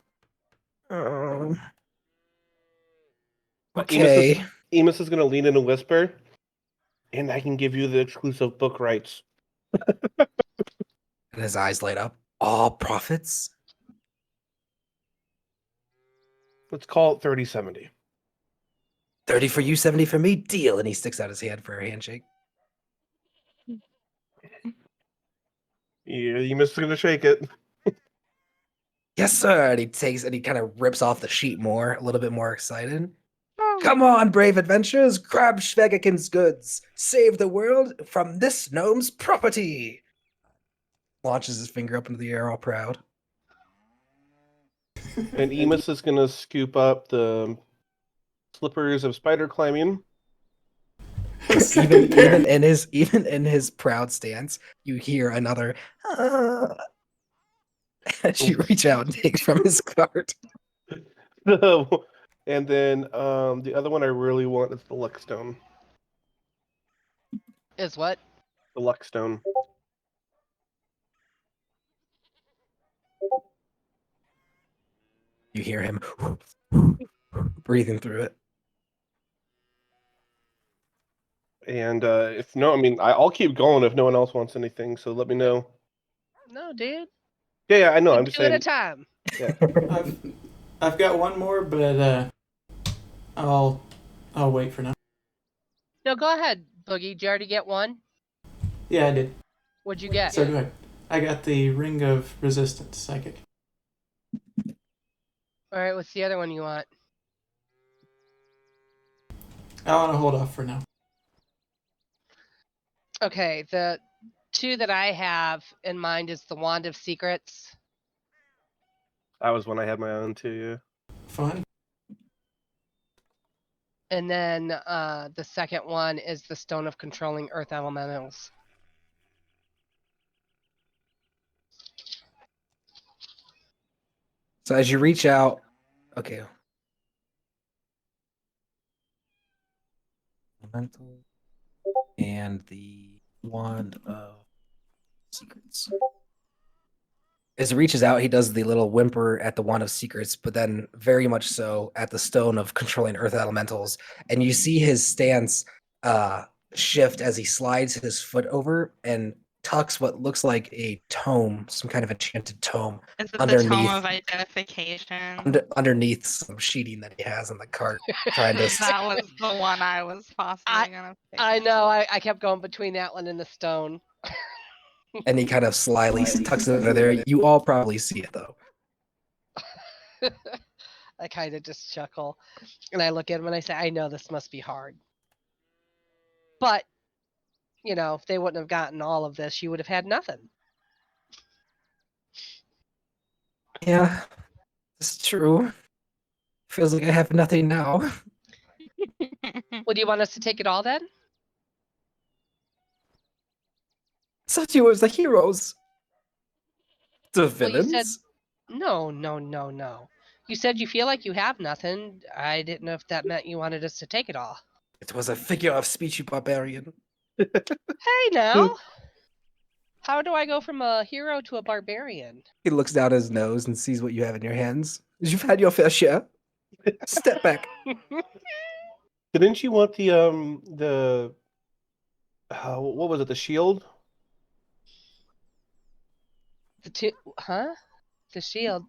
Okay. Emus is going to lean in and whisper, "And I can give you the exclusive book rights." And his eyes light up. All profits? Let's call it 30-70. 30 for you, 70 for me? Deal. And he sticks out his hand for a handshake. Yeah, Emus is going to shake it. Yes, sir. And he takes and he kind of rips off the sheet more, a little bit more excited. Come on, brave adventurers, grab Schwegekin's goods. Save the world from this gnome's property. Launches his finger up into the air, all proud. And Emus is gonna scoop up the slippers of spider climbing. Second pair. even in his proud stance, you hear another as you reach out and take from his cart. And then the other one I really want is the luck stone. Is what? The luck stone. You hear him breathing through it. And if no, I mean I'll keep going if no one else wants anything. So let me know. No, dude. Yeah, I know. One I'm just two at a saying. time. Yeah. I've got one more, but I'll wait for now. No, go ahead, Boogie. Did you already get one? Yeah, I did. What'd you get? So go ahead. I got the Ring of Resistance Psychic. All right, what's the other one you want? I want to hold off for now. Okay, the two that I have in mind is the Wand of Secrets. That was when I had my own too. Yeah. Fun. And then the second one is the Stone of Controlling Earth Elementals. So as you reach out, okay. Elemental and the Wand of Secrets. As he reaches out, he does the little whimper at the Wand of Secrets, but then very much so at the Stone of Controlling Earth Elementals. And you see his stance shift as he slides his foot over and tucks what looks like a tome, some kind of enchanted tome, Is it the underneath tome of identification? underneath some sheeting that he has in the cart, trying to. That was the one I was possibly gonna pick. I know, I kept going between that one and the stone. And he kind of slyly tucks it under there. You all probably see it though. I kind of just chuckle. And I look at him and I say, I know this must be hard. But, you know, if they wouldn't have gotten all of this, you would have had nothing. Yeah, it's true. Feels like I have nothing now. Well, do you want us to take it all then? Thought you was the heroes. The Well, you villains? said no. You said you feel like you have nothing. I didn't know if that meant you wanted us to take it all. It was a figure of speech, you barbarian. Hey now! How do I go from a hero to a barbarian? He looks down his nose and sees what you have in your hands. You've had your fair share. Step back. Didn't you want the what was it? The shield? The shield.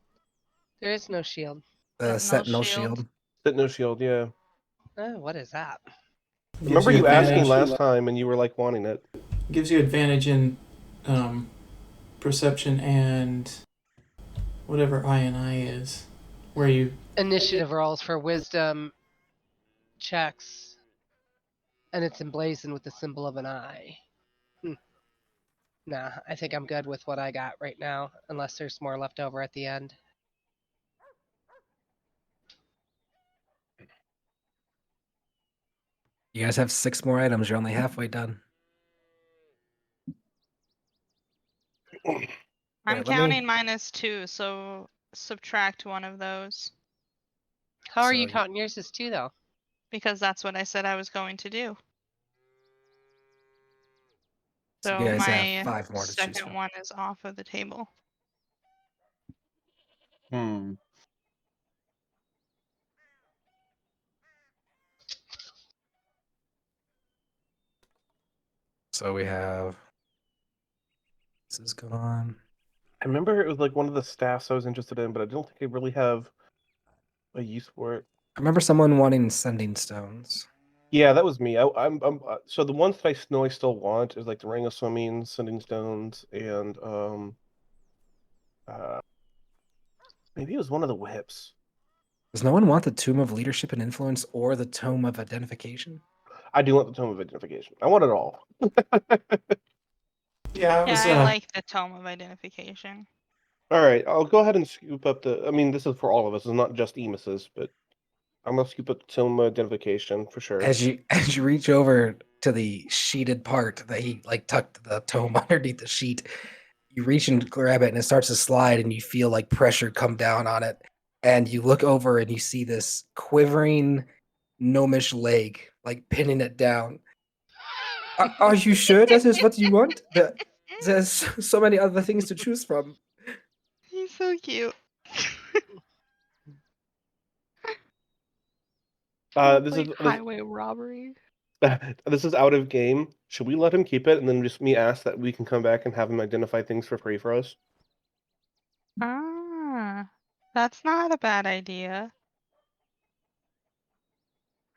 There is no shield. The Sentinel Sentinel shield. shield. No shield. Yeah. Oh, what is that? Remember you asking last time, and you were like wanting it. Gives you advantage in perception and whatever I is, where you Initiative rolls for wisdom checks, and it's emblazoned with the symbol of an eye. Nah, I think I'm good with what I got right now, unless there's more left over at the end. You guys have 6 more items. You're only halfway done. I'm let me- counting -2, so subtract one of those How are So you you- counting yours as 2, though? because that's what I said I was going to do. So So you guys my have 5 more to choose second from. one is off of the table. Hmm. So we have. This is gone. I remember it was like one of the staffs I was interested in, but I don't think I really have a use for it. I remember someone wanting sending stones. Yeah, that was me. I'm so the ones that I know I still want is like the Ring of Swimming, Sending Stones, and maybe it was one of the whips. Does no one want the Tomb of Leadership and Influence or the Tome of Identification? I do want the Tome of Identification. I want it all. Yeah, it Yeah, was. I like the tome of identification. All right, I'll go ahead and scoop up the. I mean, this is for all of us. It's not just Emus's, but I'm gonna scoop up the Tome of Identification for sure. As you reach over to the sheeted part that he like tucked the tome underneath the sheet, you reach and grab it and it starts to slide and you feel like pressure come down on it. And you look over and you see this quivering gnomish leg like pinning it down. Are you sure that is what you want? There's so many other things to choose from. He's so cute. This is highway robbery. this is out of game. Should we let him keep it and then just me ask that we can come back and have him identify things for free for us? Ah, that's not a bad idea.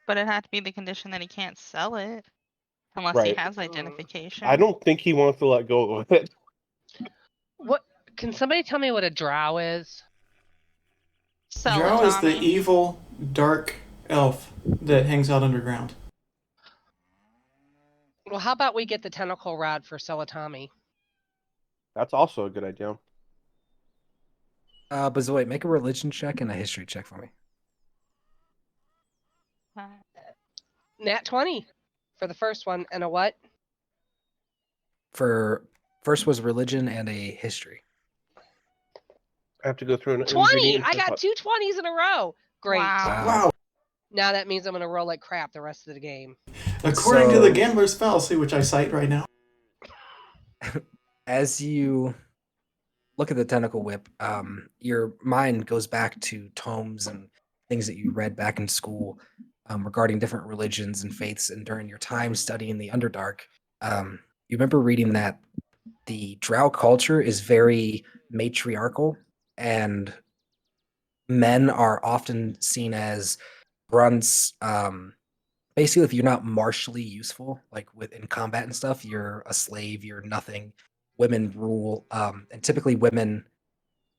But it had to be the condition that he can't sell it unless he Right. has identification. I don't think he wants to let go of it. What? Can somebody tell me what a drow is? Sell Drow it, is the Tommy. evil, dark elf that hangs out underground. Well, how about we get the tentacle rod for Celatami? That's also a good idea. Bazoid, make a religion check and a history check for me. Nat 20 for the first one, and a what? For first was religion and a history. I have to go through an 20! ingredient. I got 2 20s in a row. Great. Wow. Wow. Now that means I'm going to roll like crap the rest of the game. According to the So- gambler's fallacy, which I cite right now. As you look at the tentacle whip, your mind goes back to tomes and things that you read back in school regarding different religions and faiths. And during your time studying the Underdark, you remember reading that the Drow culture is very matriarchal, and men are often seen as grunts. Basically, if you're not martially useful, like in combat and stuff, you're a slave. You're nothing. Women rule, and typically women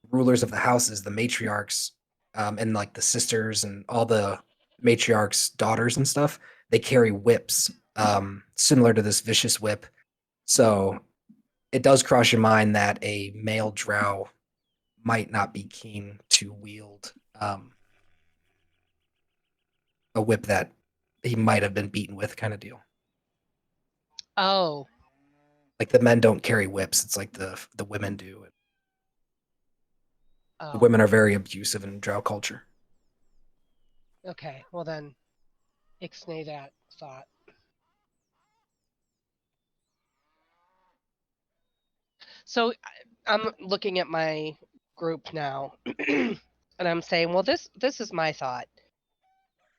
rulers of the houses, the matriarchs, and like the sisters and all the matriarchs' daughters and stuff, they carry whips, similar to this vicious whip. So it does cross your mind that a male drow might not be keen to wield a whip that he might have been beaten with, kind of deal. Oh, Like the men don't carry whips; it's like the women do. oh. The women are very abusive in drow culture. Okay, well then, ixnay that thought. So I'm looking at my group now, and I'm saying, well, this is my thought.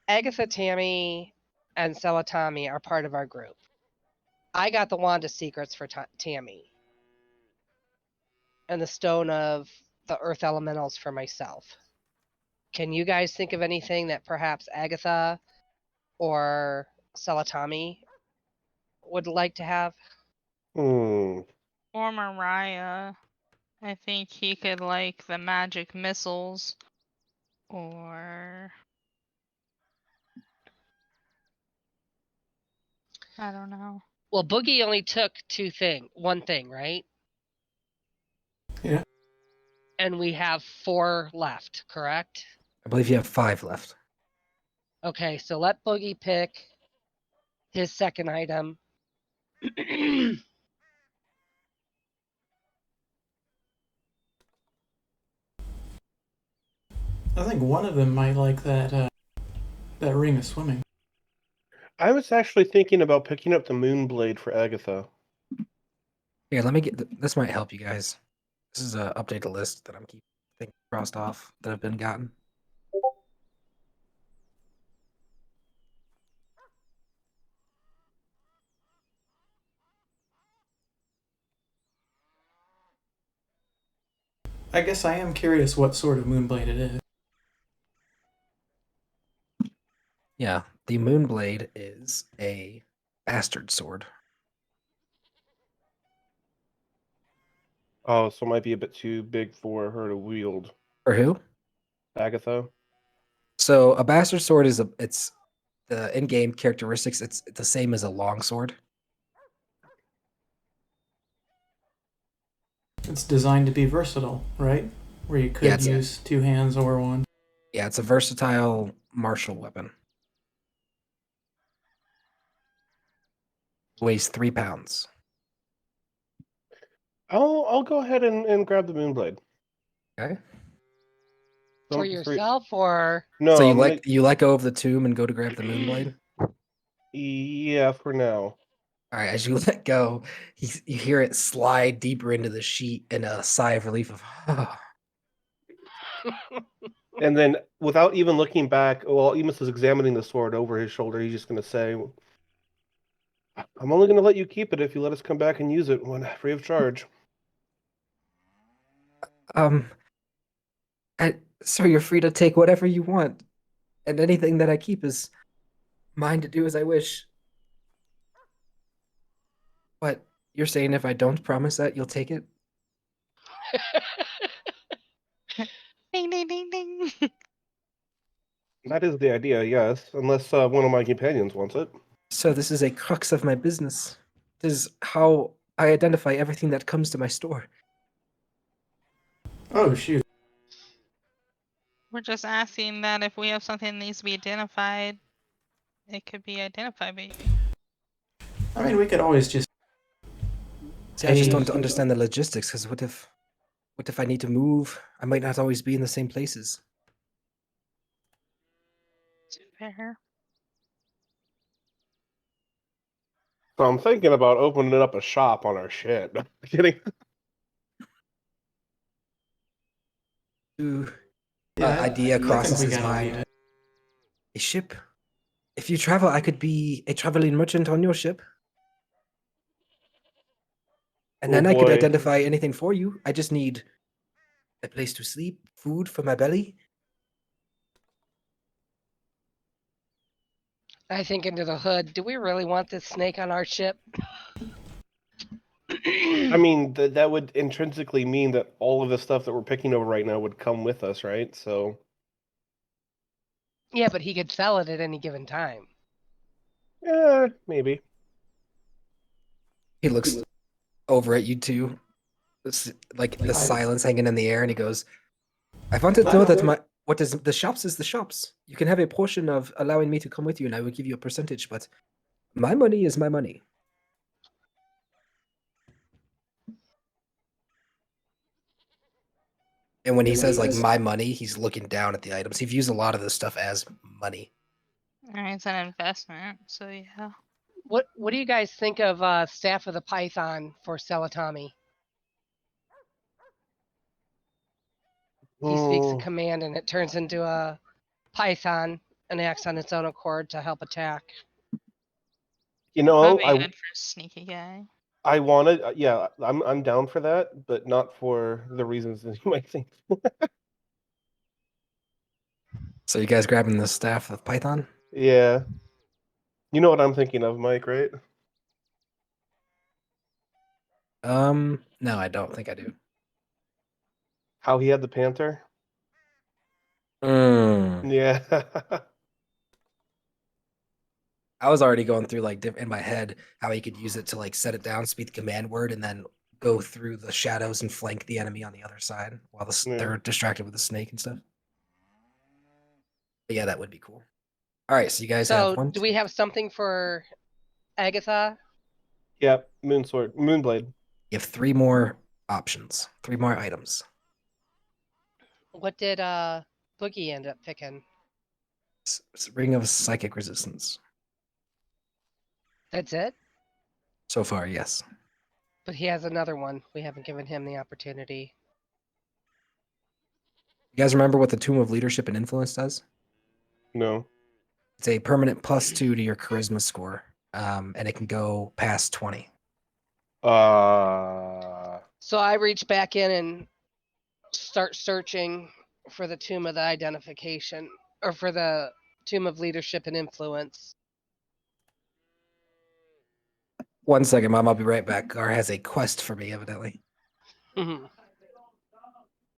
Agatha, Tammy, and Celatami are part of our group. I got the Wand of Secrets for Tammy, and the Stone of the Earth Elementals for myself. Can you guys think of anything that perhaps Agatha or Celatami would like to have? Hmm. Or Mariah. I think he could like the magic missiles. Or I don't know. Well, Boogie only took one thing, right? Yeah. And we have 4 left, correct? I believe you have 5 left. Okay, so let Boogie pick his second item. I think one of them might like that ring of swimming. I was actually thinking about picking up the Moonblade for Agatha. Here, let me get. This might help you guys. This is a updated list that I'm keeping crossed off that have been gotten. I guess I am curious what sort of moonblade it is. Yeah, the Moonblade is a bastard sword. Oh, so it might be a bit too big for her to wield. For who? Agatha. So a bastard sword is it's the in-game characteristics. It's the same as a long sword. It's designed to be versatile, right? Where you could it's a- use two hands or one. Yeah, it's a versatile martial weapon. Weighs 3 pounds. I'll go ahead and grab the Moonblade. Okay. For Three- yourself or No, So I'm gonna, you let go of the tomb and go to grab the moonblade. yeah, for now. All right, as you let go, you hear it slide deeper into the sheet and a sigh of relief of, And then, without even looking back, while Emus is examining the sword over his shoulder, he's just gonna say, "I'm only gonna let you keep it if you let us come back and use it when free of charge." um, sir, you're free to take whatever you want, and anything that I keep is mine to do as I wish. But you're saying if I don't promise that, you'll take it? Ding ding ding ding. That is the idea, yes, unless one of my companions wants it. So this is a crux of my business. This is how I identify everything that comes to my store. Oh shoot! We're just asking that if we have something that needs to be identified, it could be identified by you. I mean, we could always just. See, I just don't Hey. understand the logistics, because what if I need to move? I might not always be in the same places. Fair. So I'm thinking about opening up a shop on our shit. Kidding. Ooh, Yeah, idea I think crosses we his gotta mind. leave it. A ship? If you travel, I could be a traveling merchant on your ship. And Oh then I could boy. identify anything for you. I just need a place to sleep, food for my belly. I think into the hood. Do we really want this snake on our ship? I mean, that would intrinsically mean that all of the stuff that we're picking over right now would come with us, right? So, Yeah, but he could sell it at any given time. yeah, maybe. He looks over at you two, like the silence hanging in the air, and he goes, I wanted to know that what is the shops is the shops. You can have a portion of allowing me to come with you, and I will give you a percentage, but my money is my money. And when he says like my money, he's looking down at the items. He views a lot of this stuff as money. It's an investment, so yeah. What do you guys think of Staff of the Python for Celatami? He speaks a Oh, command and it turns into a python and acts on its own accord to help attack. you know, Probably good for a sneaky guy. I wanted, yeah, I'm down for that, but not for the reasons that you might think. So you guys grabbing the staff of Python? Yeah, you know what I'm thinking of, Mike, right? No, I don't think I do. How he had the panther. Mm. Yeah. I was already going through like in my head how he could use it to like set it down, speak the command word, and then go through the shadows and flank the enemy on the other side while Yeah. they're distracted with the snake and stuff. But yeah, that would be cool. All right, so you guys have So, one. do we have something for Agatha? Yeah, Moonblade. You have 3 more options, 3 more items. What did Boogie end up picking? Ring of psychic resistance. That's it? So far, yes. But he has another one. We haven't given him the opportunity. You guys remember what the Tomb of Leadership and Influence does? No. It's a permanent +2 to your charisma score, and it can go past 20. So I reach back in and start searching for the Tomb of the Identification, or for the Tomb of Leadership and Influence. 1 second, Mom. I'll be right back. Gar has a quest for me, evidently. Mhm.